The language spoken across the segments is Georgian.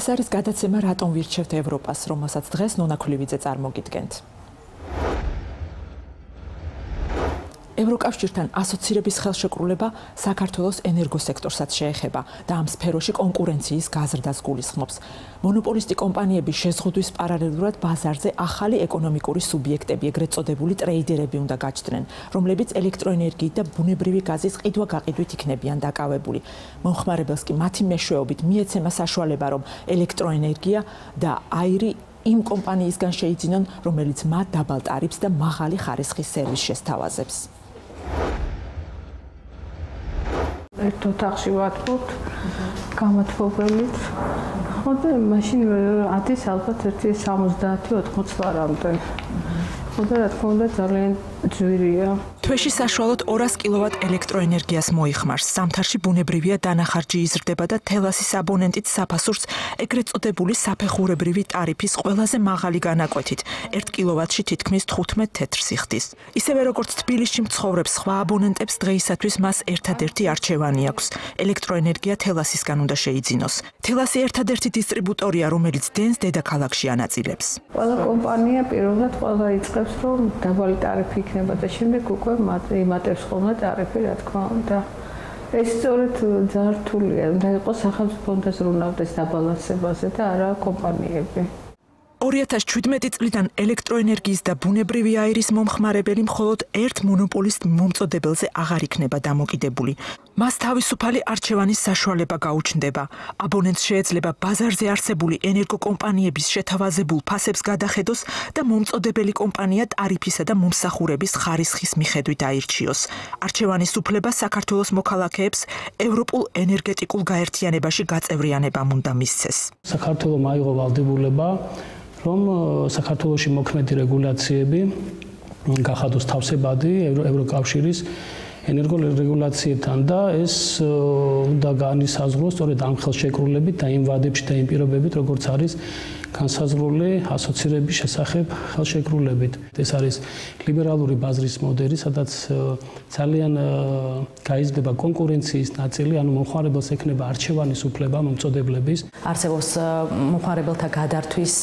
ეს არის გადაცემა რატომ ვირჩევთ ევროპას, რომელსაც დღეს ნონა ქვლივიძე წარმოგიდგენთ. ევროკავშირთან ასოცირების ხელშეკრულება საქართველოს ენერგოსექტორსაც შეეხება და ამ სფეროში კონკურენციის გაზრდას გულისხმობს. მონოპოლისტი კომპანიების შეზღუდვის პარალელურად ბაზარზე ახალი ეკონომიკური სუბიექტები, ეგრეთ წოდებული ტრეიდერები უნდა გაჩნდნენ, რომლებიც ელექტროენერგიით და ბუნებრივი გაზის ყიდვა-გაყიდვით იქნებიან დაკავებული. მომხმარებელს კი მათი მეშვეობით მიეცემა საშუალება, რომ ელექტროენერგია და აირი იმ კომპანიისგან შეიძინონ, რომელიც მათ დაბალ ტარიფს და მაღალი ხარისხის სერვისს შესთავაზებს. ერთ ოთახში ვატყობთ გამათბობელით. ხო და მაშინ ადის ალბათ 1.70-80 ლარამდე. ხო და რა თქმა უნდა ძალიან ძვირია. თვეში საშუალოდ 200 კილოვატ ელექტროენერგიას მოიხმარს. ზამთარში ბუნებრივია დანახარჯი იზრდება და თელასის აბონენტით საფასურს ეგრეთ წოდებული საფეხურებრივი ტარიფის ყველაზე მაღალი განაკვეთით 1 კილოვატში თითქმის 15 თეთრს იხდის. ისევე როგორც თბილისში მცხოვრებს სხვა აბონენტებს დღეისათვის მას ერთადერთი არჩევანი აქვს. ელექტროენერგია თელასისგან უნდა შეიძინოს. თელასი ერთადერთი დისტრიბუტორია, რომელიც დენს დედაქალაქში ანაწილებს. ყველა კომპანია პირველად ყველა იწყებს, რომ დაბალი ტარიფი იქნება და შემდეგ უკვე იმატებს ხოლმე ტარიფი, რა თქმა უნდა. ეს სწორედ ძალიან რთულია, უნდა იყოს სახელმწიფო უნდა ზრუნავდეს დაბალანსებაზე და არა კომპანიები. 2017 წლიდან ელექტროენერგიის და ბუნებრივი აირის მომხმარებელი მხოლოდ ერთ მონოპოლისტ მომწოდებელზე აღარ იქნება დამოკიდებული. მას თავისუფალი არჩევანის საშუალება გაუჩნდება. აბონენტს შეეძლება ბაზარზე არსებული ენერგოკომპანიების შეთავაზებულ ფასებს გადახედოს და მომწოდებელი კომპანია ტარიფისა და მომსახურების ხარისხის მიხედვით აირჩიოს. არჩევანის უფლება საქართველოს მოქალაქეებს ევროპულ ენერგეტიკულ გაერთიანებაში გაწევრიანებამ უნდა მისცეს. საქართველოს აიღო ვალდებულება რომ საქართველოში მოქმედი რეგულაციები გახადოს თავსებადი ევროკავშირის ენერგორეგულაციებთან და ეს უნდა განისაზღვროს სწორედ ამ ხელშეკრულებით და იმ ვადებში და იმ პირობებით, როგორც არის განსაზღვრული ასოცირების შესახებ ხელშეკრულებით. ეს არის ლიბერალური ბაზრის მოდელი, სადაც ძალიან გაიზრდება კონკურენციის ნაწილი, ანუ მომხმარებელს ექნება არჩევანის უფლება მომწოდებლების. არსებობს მომხმარებელთა გადართვის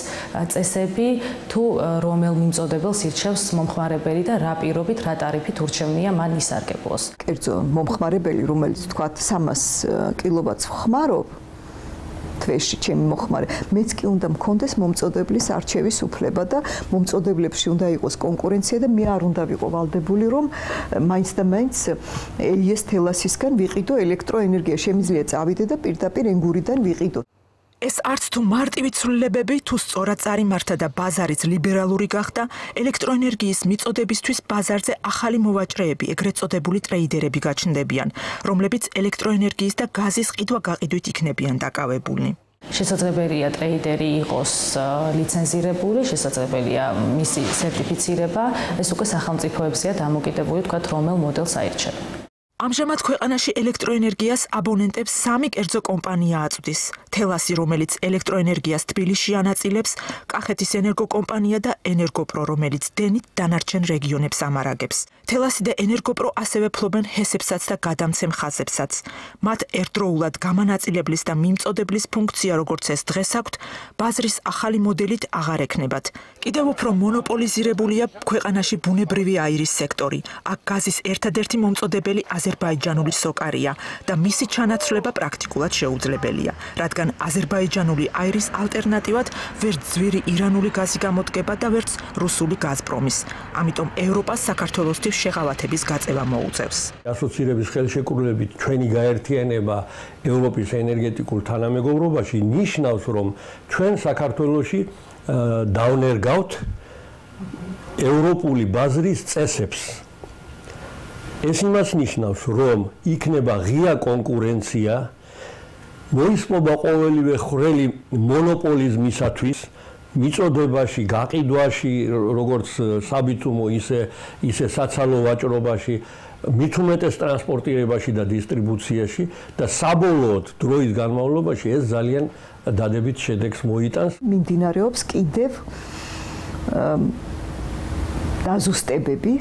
წესები, თუ რომელ მიმწოდებელს ირჩევს მომხმარებელი და რა პირობით, რა ტარიფით ურჩევნია მან ისარგებლოს. კერძო მომხმარებელი, რომელიც თქვათ 300 კილოვატს ხმარობ, თვეში ჩემი მოხმარე, მეც კი უნდა მქონდეს მომწოდებლის არჩევის უფლება და მომწოდებლებში უნდა იყოს კონკურენცია და მე არ უნდა ვიყო ვალდებული, რომ მაინც და მაინც ელიეს თელასისგან ვიყიდო ელექტროენერგია. შემიძლია წავიდე და პირდაპირ ენგურიდან ვიყიდო. ეს არც თუ მარტივი ცვლილებები, თუ სწორად წარიმართა და ბაზარიც ლიბერალური გახდა, ელექტროენერგიის მიწოდებისთვის ბაზარზე ახალი მოვაჭრეები, ეგრეთ წოდებული ტრეიდერები გაჩნდებიან, რომლებიც ელექტროენერგიის და გაზის ყიდვა-გაყიდვით იქნებიან დაკავებული. შესაძლებელია ტრეიდერი იყოს ლიცენზირებული, შესაძლებელია მისი სერტიფიცირება, ეს უკვე სახელმწიფოებზეა დამოკიდებული, თქვათ, რომელ მოდელს აირჩევენ. ამჟამად ქვეყანაში ელექტროენერგიას აბონენტებს 3 კერძო კომპანია აწვდის. თელასი, რომელიც ელექტროენერგიას თბილისში ანაწილებს, კახეთის ენერგოკომპანია და ენერგოპრო, რომელიც დენით დანარჩენ რეგიონებს ამარაგებს. თელასი და ენერგოპრო ასევე ფლობენ ჰესებსაც და გადამცემ ხაზებსაც. მათ ერთდროულად გამანაწილებლის და მიმწოდებლის ფუნქცია, როგორც ეს დღეს აქვთ, ბაზრის ახალი მოდელით აღარ ექნებათ. კიდევ უფრო მონოპოლიზირებულია ქვეყანაში ბუნებრივი აირის სექტორი. აქ გაზის ერთადერთი მომწოდებელი აზერბაიჯანული სოკარია და მისი ჩანაცვლება პრაქტიკულად შეუძლებელია, რადგან აზერბაიჯანული აირის ალტერნატივად ვერც ძვირი ირანული გაზი გამოდგება და ვერც რუსული გაზპრომის. ამიტომ ევროპას საქართველოსთვის შეღავათების გაწევა მოუწევს. ასოცირების ხელშეკრულებით ჩვენი გაერთიანება ევროპის ენერგეტიკულ თანამეგობრობაში ნიშნავს, რომ ჩვენ საქართველოში დავნერგავთ ევროპული ბაზრის წესებს. ეს იმას ნიშნავს, რომ იქნება ღია კონკურენცია, მოისპობა ყოველივე ხრელი მონოპოლიზმისათვის, მიწოდებაში, გაყიდვაში, როგორც საბიტუმო, ისე საცალო ვაჭრობაში, მით უმეტეს ტრანსპორტირებაში და დისტრიბუციაში და საბოლოოდ დროის განმავლობაში ეს ძალიან დადებით შედეგს მოიტანს. მიმდინარეობს კიდევ დაზუსტებები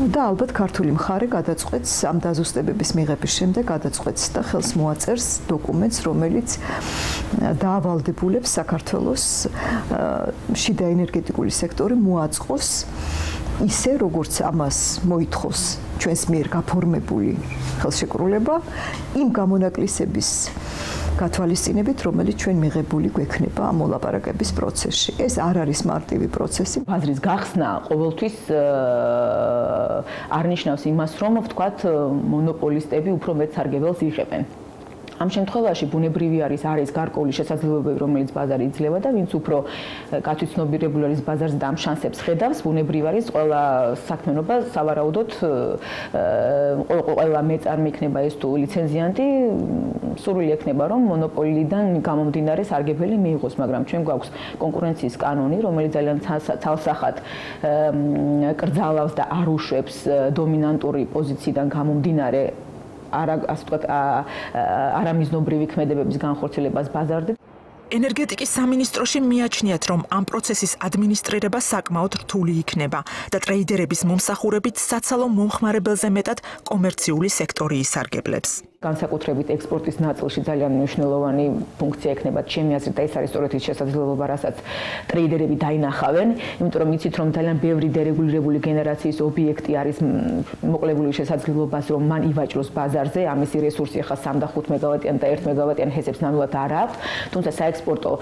და ალბათ ქართული მხარე გადაწყვეტს ამ დაზუსტებების მიღების შემდეგ გადაწყვეტს და ხელს მოაწერს დოკუმენტს, რომელიც დაავალდებულებს საქართველოს შიდა ენერგეტიკული სექტორი მოაწყოს ისე, როგორც ამას მოითხოვს ჩვენს მიერ გაფორმებული ხელშეკრულება, იმ გამონაკლისების გათვალისწინებით, რომელიც ჩვენ მიღებული გვექნება ამ მოლაპარაკების პროცესში. ეს არ არის მარტივი პროცესი. ბაზრის გახსნა ყოველთვის არნიშნავს იმას, რომ ვთქვათ, მონოპოლისტები უფრო მეტ სარგებელს იღებენ. ამ შემთხვევაში ბუნებრივი არის გარკვეული შესაძლებლობები, რომელიც ბაზარი იძლევა და ვინც უფრო გათვითცნობიერებული არის ბაზარზე და ამ შანსებს ხედავს, ბუნებრივ არის ყველა საქმიანობა სავარაუდოდ ყველა მეწარმე იქნება ეს თუ ლიცენზიანტი, სურვილი ექნება, რომ მონოპოლიდან გამომდინარე სარგებელი მიიღოს, მაგრამ ჩვენ გვაქვს კონკურენციის კანონი, რომელიც ძალიან ცალსახად კრძალავს და არ უშვებს დომინანტური პოზიციიდან გამომდინარე ასე ვთქვათ, არამიზნობრივი ქმედებების განხორციელებას ბაზარზე. ენერგეტიკის სამინისტროში მიაჩნიათ, რომ ამ პროცესის ადმინისტრირება საკმაოდ რთული იქნება და ტრეიდერების მომსახურებით საცალო მომხმარებელზე მეტად კომერციული სექტორი ისარგებლებს. განსაკუთრებით ექსპორტის ნაწილში ძალიან მნიშვნელოვანი ფუნქცია ექნება ჩემი აზრით და ეს არის სწორედ ის შესაძლებლობა, რასაც ტრეიდერები დაინახავენ, იმიტომ რომ იცით, რომ ძალიან ბევრი დერეგულირებული გენერაციის ობიექტი არის მოკლებული შესაძლებლობას, რომ მან ივაჭროს ბაზარზე, ამისი რესურსი ახლა 3 და 5 მეგავატიან და 1 მეგავატიან ჰესებს ნამდვილად არ აქვს, თუმცა საექსპორტო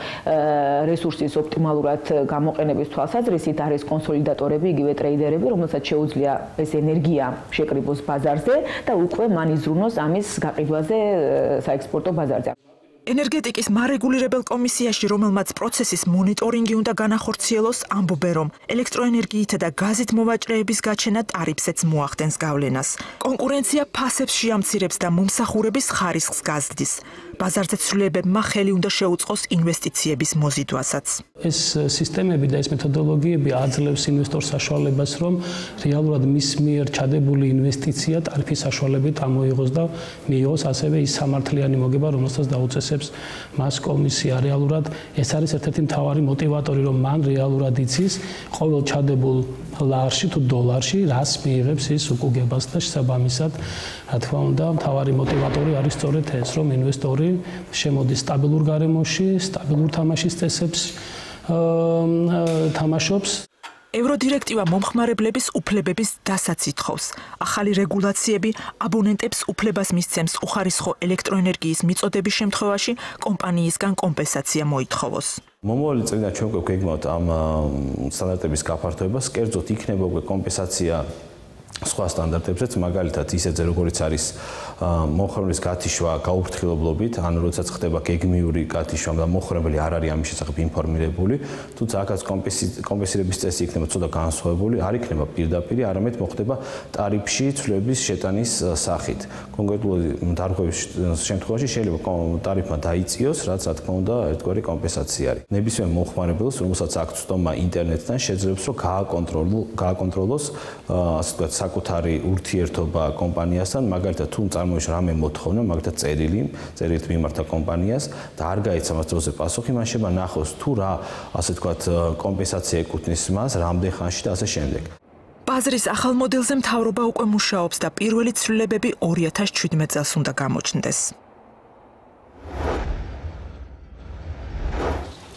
რესურსის ოპტიმალურად გამოყენების თვალსაზრისით არის კონსოლიდატორები, იგივე ტრეიდერები, რომელსაც შეუძლია ეს ენერგია შეკრიბოს ბაზარზე და უკვე მან იზრუნოს ამის გაყიდვაზე საექსპორტო ბაზარზე. ენერგეტიკის მარეგულირებელ კომისიაში, რომელმაც პროცესის მონიტორინგი უნდა განახორციელოს, ამბობენ, რომ ელექტროენერგიითა და გაზით მოვაჭრეების გაჩენა ტარიფზეც მოახდენს გავლენას. კონკურენცია ფასებს შეამცირებს და მომსახურების ხარისხს გაზრდის. ბაზარზე ცვლილებებმა ხელი უნდა შეუწყოს ინვესტიციების მოზიდვასაც. ეს სისტემები და ეს მეთოდოლოგიები აძლევს ინვესტორს საშუალებას, რომ რეალურად მის მიერ ჩადებული ინვესტიცია ტარიფის საშუალებით ამოიღოს და მიიღოს ასევე ის სამართლიანი მოგება, რომელსაც დაუწესებს მას კომისია. რეალურად ეს არის ერთ-ერთი მთავარი მოტივატორი, რომ მან რეალურად იცის ყოველ ჩადებულ ლარში თუ დოლარში რას მიიღებს ის უკუგებას და შესაბამისად, რა თქმა უნდა, მთავარი მოტივატორი არის სწორედ ეს, რომ ინვესტორი შემოდის სტაბილურ გარემოში, სტაბილურ თამაშის წესებს თამაშობს. ევროდირექტივა მომხმარებლების უფლებების დასაც ითხოვს. ახალი რეგულაციები აბონენტებს უფლებას მისცემს უხარისხო ელექტროენერგიის მიწოდების შემთხვევაში კომპანიისგან კომპენსაცია მოითხოვოს. მომავალი წლიდან ჩვენ გვეგმავთ ამ სტანდარტების გაფართოებას, კერძოდ იქნება უკვე კომპენსაცია სხვა სტანდარტებზეც, მაგალითად ისეთზე, როგორც არის მომხმარებლის გათიშვა გაუფრთხილებლობით, ანუ როდესაც ხდება გეგმიური გათიშვა და მომხმარებელი არ არის ამის შესახებ ინფორმირებული, თუმცა აქაც კომპენსირების წესი იქნება ცოტა განსხვავებული, არ იქნება პირდაპირ, არამედ მოხდება ტარიფში ცვლილების შეტანის სახით. კონკრეტულად დარღვევის შემთხვევაში შეიძლება ტარიფმა დაიწიოს, რაც რა თქმა უნდა ერთგვარი კომპენსაცია არის. ნებისმიერ მომხმარებელს, რომელსაც აქვს ცდომა ინტერნეტიდან, შეძლებს რომ გააკონტროლოს, ასე ვთქვათ, საკუთარი ურთიერთობა კომპანიასთან, მაგალითად თუ წარმოიშვა რამე მოთხოვნა, მაგალითად წერილით მიმართა კომპანიას და არ გაეცა მას დროზე პასუხი, მან შეიძლება ნახოს თუ რა, ასე ვთქვათ, კომპენსაცია ეკუთვნის მას, რამდენ ხანში და ასე შემდეგ. ბაზრის ახალ მოდელზე მთავრობა უკვე მუშაობს და პირველი ცვლილებები 2017 წელს უნდა გამოჩნდეს.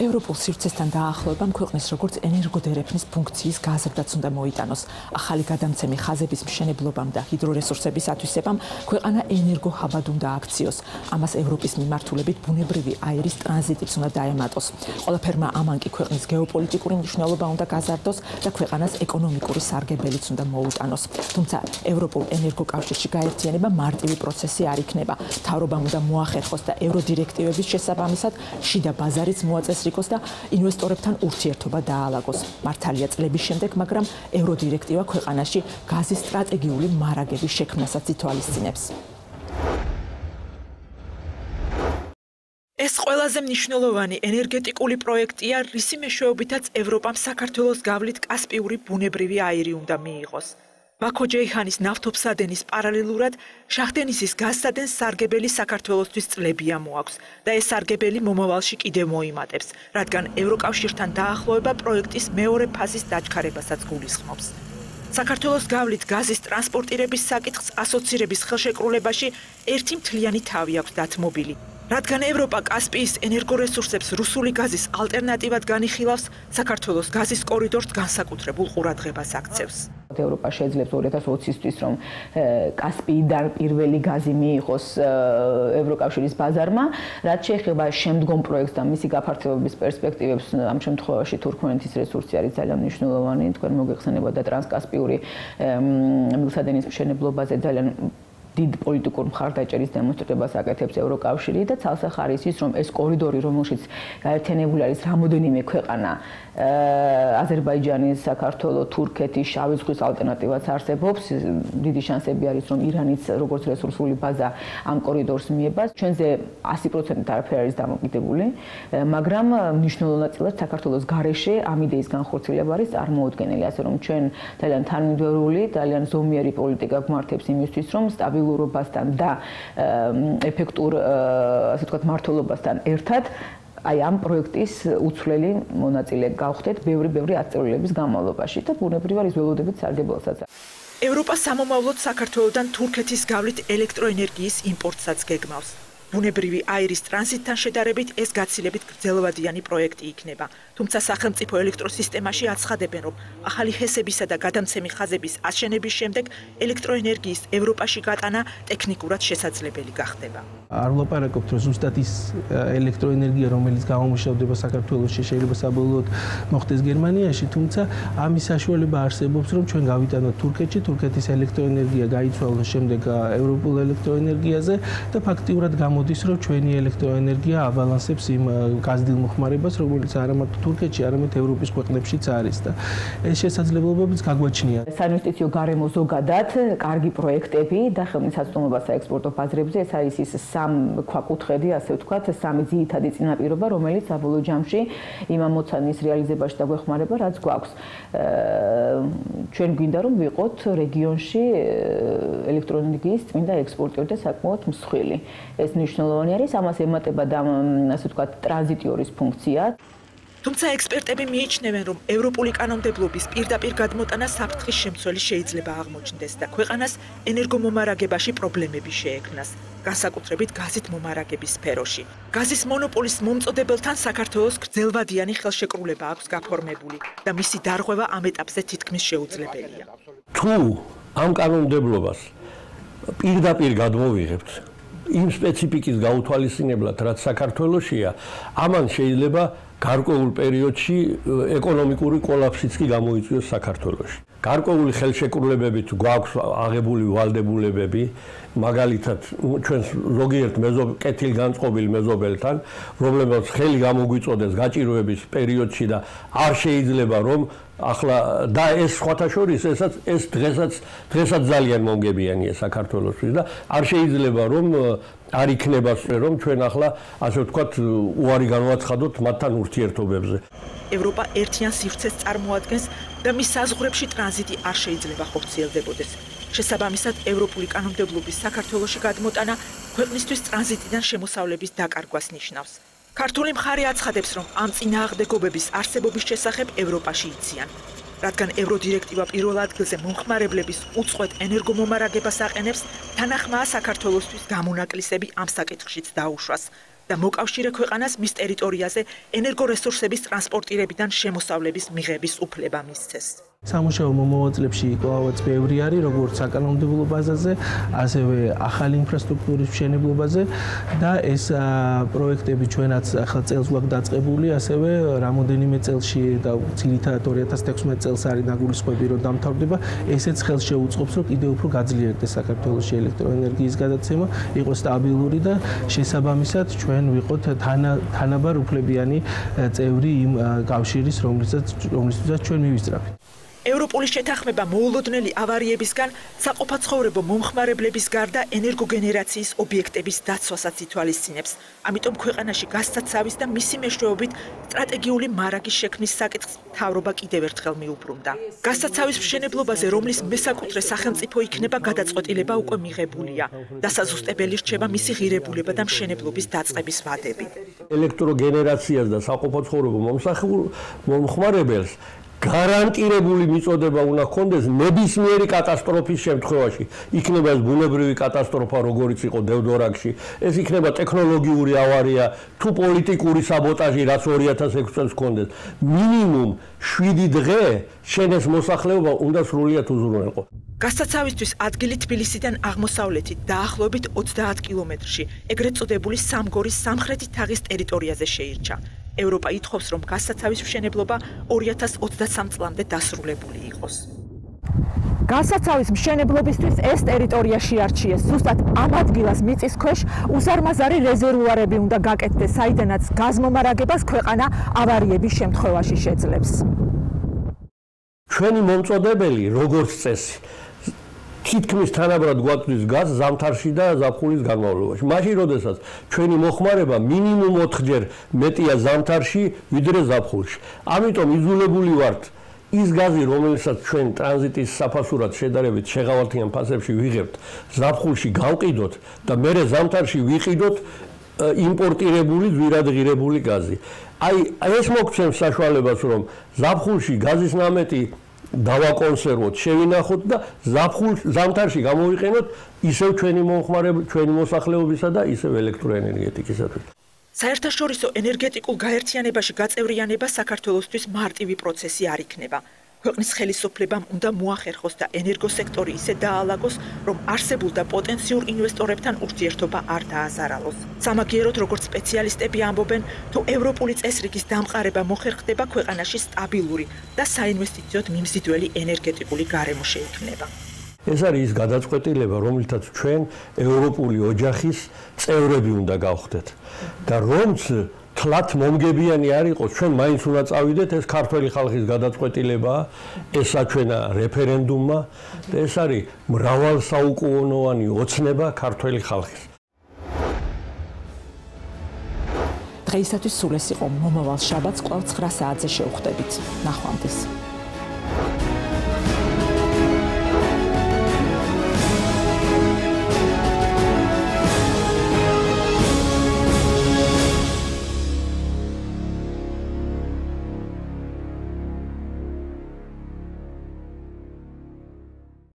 ევროპულ სივრცესთან დაახლოებამ ქვეყნის როგორც ენერგოდერეფნის ფუნქციის გაზრდაც უნდა მოიტანოს. ახალი გადამცემი ხაზების მშენებლობამ და ჰიდრორესურსების ათვისებამ ქვეყანა ენერგოჰაბად უნდა აქციოს. ამას ევროპის მიმართულებით ბუნებრივი აირის ტრანზიტიც უნდა დაემატოს. ყველაფერმა ამან კი ქვეყნის გეოპოლიტიკური მნიშვნელობა უნდა გაზარდოს და ქვეყანას ეკონომიკური სარგებელიც უნდა მოუტანოს. თუმცა ევროპულ ენერგოკავშირში გაერთიანება მარტივი პროცესი არ იქნება. მთავრობამ უნდა მოახერხოს და ევროდირექტივების შესაბამისად შიდა ბაზარიც მოაწესრიგოს და ინვესტორებთან ურთიერთობა დაალაგოს. მართალია წლების შემდეგ, მაგრამ ევროდირექტივა ქვეყანაში გაზის სტრატეგიული მარაგების შექმნასაც ითვალისწინებს. ეს ყველაზე მნიშვნელოვანი ენერგეტიკული პროექტია, რისი მეშვეობითაც ევროპამ საქართველოს გავლით კასპიური ბუნებრივი აირი უნდა მიიღოს. ბაქო-ჯეიჰანის ნავთობსადენის პარალელურად შაჰდენისის გაზსადენს სარგებელი საქართველოსთვის წლებია მოაქვს და ეს სარგებელი მომავალში კიდევ მოიმატებს, რადგან ევროკავშირთან დაახლოება პროექტის მეორე ფაზის დაჩქარებასაც გულისხმობს. საქართველოს გავლით გაზის ტრანსპორტირების საკითხს ასოცირების ხელშეკრულებაში ერთი მთლიანი თავი აქვს დათმობილი. რადგან ევროპა კასპიის ენერგორესურსებს რუსული გაზის ალტერნატივად განიხილავს, საქართველოს გაზის კორიდორს განსაკუთრებულ ყურადღებას აქცევს. ევროპა შეძლებს 2020-ისთვის რომ კასპიიდან პირველი გაზი მიიღოს ევროკავშირის ბაზარმა, რაც შეეხება შემდგომ პროექტს და მისი გაფართოების პერსპექტივებს, ამ შემთხვევაში თურქმენეთის რესურსი არის ძალიან მნიშვნელოვანი, თქვენ მოგეხსენებოდა და ტრანსკასპიური მილსადენის მშენებლობაზე ძალიან დიდ პოლიტიკურ მხარდაჭერის დემონსტრებას აკეთებს ევროკავშირი და ცალსახარი ის რომ ეს კორიდორი, რომელშიც გაერთიანებული არის რამოდენიმე ქვეყანა, აზერბაიჯანი, საქართველო, თურქეთი, შავი ზღვის ალტერნატივაც არსებობს, დიდი შანსები არის რომ ირანიც როგორც რესურსული ბაზა ამ კორიდორს მიებას. ჩვენზე 100% არაფერი არის დამოკიდებული, მაგრამ მნიშვნელოვან ნაწილად საქართველოს გარეშე ამ იდეის განხორციელება არის წარმოუდგენელი, ასე რომ ჩვენ ძალიან თანმიმდევრული, ძალიან ზომიერი პოლიტიკა გვმართებს იმისთვის, რომ სტაბილურობასთან და ეფექტურ, ასე ვთქვათ, მართლობასთან ერთად აი ამ პროექტის უცვლელი მონაწილე გავხდეთ ბევრი ათწლეულების განმავლობაში და ბუნებრივად ის ველოდებით სარგებლოსაც. ევროპა სამომავლოდ საქართველოსთან თურქეთის გავლით ელექტროენერგიის იმპორტსაც გეგმავს. ბუნებრივი აირის ტრანზიტთან შედარებით ეს გაცილებით გრძელვადიანი პროექტი იქნება. თუმცა სახელმწიფო ელექტროსისტემაში აცხადებენ, რომ ახალი ჰესებისა და გადამცემი ხაზების აშენების შემდეგ ელექტროენერგიის ევროპაში გატანა ტექნიკურად შესაძლებელი გახდება. არ ვლაპარაკობთ, რომ ზუსტად ის ელექტროენერგია, რომელიც გამომუშავდება საქართველოში, შეიძლება საბოლოოდ მოხდეს გერმანიაში, თუმცა ამის საშუალება არსებობს, რომ ჩვენ გავიტანოთ თურქეთში, თურქეთის ელექტროენერგია გაიცვალოს შემდეგ ევროპულ ელექტროენერგიაზე და ფაქტიურად გამოდის, რომ ჩვენი ელექტროენერგია აბალანსებს იმ გაზდილ მოხმარებას, რომელიც არა მარტო თურქეთში, არამედ ევროპის ქვეყნებშიც არის და ეს შესაძლებლობებიც გაგვაჩნია. საინვესტიციო გარემო ზოგადად, კარგი პროექტები და ხელმისაწვდომობა საექსპორტო ბაზრებზე, ეს არის ის სამ ქვაკუთხედი, ასე ვთქვათ, სამი ძირითადი წინაპირობა, რომელიც საბოლოო ჯამში იმ ამოცანის რეალიზებაში დაგვეხმარება, რაც გვაქვს. ჩვენ გვინდა რომ ვიყოთ რეგიონში ელექტროენერგიის წმინდა ექსპორტიორი და საკმაოდ მსხვილი. ეს მნიშვნელოვანი არის, ამას ემატება და ასე ვთქვათ, ტრანზიტორის ფუნქცია. თუმცა ექსპერტები მიიჩნევენ, რომ ევროპული კანონმდებლობის პირდაპირ გადმოტანა საფრთხის შემცველი შეიძლება აღმოჩნდეს და ქვეყანას ენერგომომარაგებაში პრობლემები შეექმნას, განსაკუთრებით გაზით მომარაგების სფეროში. გაზის მონოპოლის მომწოდებელთან საქართველოს გრძელვადიანი ხელშეკრულება აქვს გაფორმებული და მისი დარღვევა ამ ეტაპზე თითქმის შეუძლებელია. თუ ამ კანონმდებლობას პირდაპირ გადმოვიღებთ იმ სპეციფიკის გაუთვალისწინებლად, რაც საქართველოშია, ამან შეიძლება გარკვეულ პერიოდში ეკონომიკური კოლაფსიც კი გამოიწვიოს საქართველოში. გარკვეული ხელშეკრულებებით გვაქვს აღებული ვალდებულებები, მაგალითად, ჩვენ ზოგიერთ კეთილგანწყობილ მეზობელთან, რომლებსაც ხელი გამოგვიწოდეს გაჭირვების პერიოდში და არ შეიძლება რომ ახლა და ეს სხვათა შორის ეს დღესაც ძალიან მომგებიანია საქართველოსთვის და არ შეიძლება რომ არ იქნება რომ ჩვენ ახლა ასე ვთქვათ უარი განვაცხადოთ მათთან ურთიერთობებზე. ევროპა ერთიან სივრცეს წარმოადგენს და მის საზღვრებში ტრანზიტი არ შეიძლება ხორციელდებოდეს. შესაბამისად, ევროპული კანონმდებლობის საქართველოში გადმოტანა ქვეყნისთვის ტრანზიტიდან შემოსავლების დაკარგვას ნიშნავს. ქართული მხარე აცხადებს, რომ ამ წინააღმდეგობების არსებობის შესახებ ევროპაში იციან. რადგან ევროდირექტივა პირველ ადგილზე მომხმარებლების უწყვეტ ენერგომომარაგებას აყენებს, თანახმაა საქართველოსთვის გამონაკლისები ამ საკითხშიც დაუშვას და მოკავშირე ქვეყანას მის ტერიტორიაზე ენერგორესურსების ტრანსპორტირებიდან შემოსავლების მიღების უფლება მისცეს. სამუშაო მომავალებში კვლავაც ბევრი არის, როგორც საკანონმდებლო ბაზაზე, ასევე ახალი ინფრასტრუქტურის მშენებლობაზე და ეს პროექტები ჩვენაც ახლა წელს გვაქვს დაწყებული, ასევე რამოდენიმე წელში და ძირითადად 2016 წელს არის ნაგულისხმები, რომ დამთავრდება. ესეც ხელს შეუწყობს, რომ კიდევ უფრო გაძლიერდეს საქართველოში ელექტროენერგიის გადაცემა, იყოს სტაბილური და შესაბამისად ჩვენ ვიყოთ თანაბარ უფლებიანი წევრი იმ კავშირის, რომლისთვისაც ჩვენ მივისწრაფით. ევროპული შეთანხმება მოულოდნელი ავარიებისგან საყოფაცხოვრებო მომხმარებლების გარდა ენერგოგენერაციის ობიექტების დაცვასაც ითვალისწინებს. ამიტომ ქვეყანაში გაზსაცავის და მისი მეშვეობით სტრატეგიული მარაგის შექმნის საკითხს მთავრობა კიდევ ერთხელ მიუბრუნდა. გაზსაცავის მშენებლობაზე, რომლის მესაკუთრე სახელმწიფო იქნება გადაწყვეტილება უკვე მიღებულია. დასაზუსტებელი რჩება მისი ღირებულება და მშენებლობის დაწყების ვადები. ელექტროგენერაციას და საყოფაცხოვრებო მომხმარებელს გარანტირებული მიწოდება უნდა ჰქონდეს ნებისმიერი კატასტროფის შემთხვევაში. იქნება ეს ბუნებრივი კატასტროფა, როგორიც იყო დევდორაკში, ეს იქნება ტექნოლოგიური ავარია, თუ პოლიტიკური საბოტაჟი, რაც 2006 წელს ჰქონდეს. მინიმუმ 7 დღე შენ ეს მოსახლეობა უნდა სრულიად უზრუნველყო. გასაცავისთვის ადგილი თბილისიდან აღმოსავლეთით დაახლოებით 30 კილომეტრში, ეგრეთ წოდებული სამგორის სამხრეთი თაღის ტერიტორიაზე შეირჩა. ევროპა ითხოვს, რომ გასაცავის მშენებლობა 2023 წლამდე დასრულებული იყოს. გასაცავის მშენებლობისთვის ეს ტერიტორია შეარჩიეს. ზუსტად ამ ადგილას მიწის ქვეშ უზარმაზარი რეზერვუარები უნდა გაკეთდეს, საიდანაც გაზმომარაგებას ქვეყანა ავარიების შემთხვევაში შეძლებს. ჩვენი მომწოდებელი, როგორც წესი, თითქმის თანაბრად გვაწვდის გაზს ზამთარში და ზაფხულის განმავლობაში. მაშინ, როდესაც ჩვენი მოხმარება მინიმუმ 4-ჯერ მეტია ზამთარში, ვიდრე ზაფხულში. ამიტომ იძულებული ვართ ის გაზი, რომელსაც ჩვენ ტრანზიტის საფასურად შედარებით შეღავათიან ფასებში ვიღებთ, ზაფხულში გავყიდოთ და მერე ზამთარში ვიყიდოთ იმპორტირებული ძვირადღირებული გაზი. აი ეს მოგცემს საშუალებას, რომ ზაფხულში გაზის ნამეტი დავაკონსერვოთ, შევინახოთ და ზამთარში გამოვიყენოთ ისევ ჩვენი მოსახლეობისა და ისევ ელექტროენერგეტიკისათვის. საერთაშორისო ენერგეტიკულ გაერთიანებაში გაწევრიანება საქართველოსთვის მარტივი პროცესი არ იქნება. ქვეყნის ხელისუფლებამ უნდა მოახერხოს და ენერგოსექტორი ისე დაალაგოს, რომ არსებულ და პოტენციურ ინვესტორებთან ურთიერთობა არ დააზარალოს. სამაგიეროდ, როგორც სპეციალისტები ამბობენ, თუ ევროპული წესრიგის დამყარება მოხერხდება, ქვეყანაში სტაბილური და საინვესტიციოდ მიმზიდველი ენერგეტიკული გარემო შეიქმნება. ეს არის ის გადაწყვეტილება, რომელთაც ჩვენ ევროპული ოჯახის წევრები უნდა გავხდეთ და რომც თლათ მომგებიანი არ იყოს, ჩვენ მაინც უნდა წავიდეთ, ეს ქართველი ხალხის გადაწყვეტილებაა, ეს საჩვენა რეფერენდუმმა და ეს არის მრავალსაუკუნოვანი ოცნება ქართველი ხალხის. დღეისათვის სულ ეს იყო. მომავალ შაბათს კვლავ 9 საათზე შევხვდებით. ნახვამდის.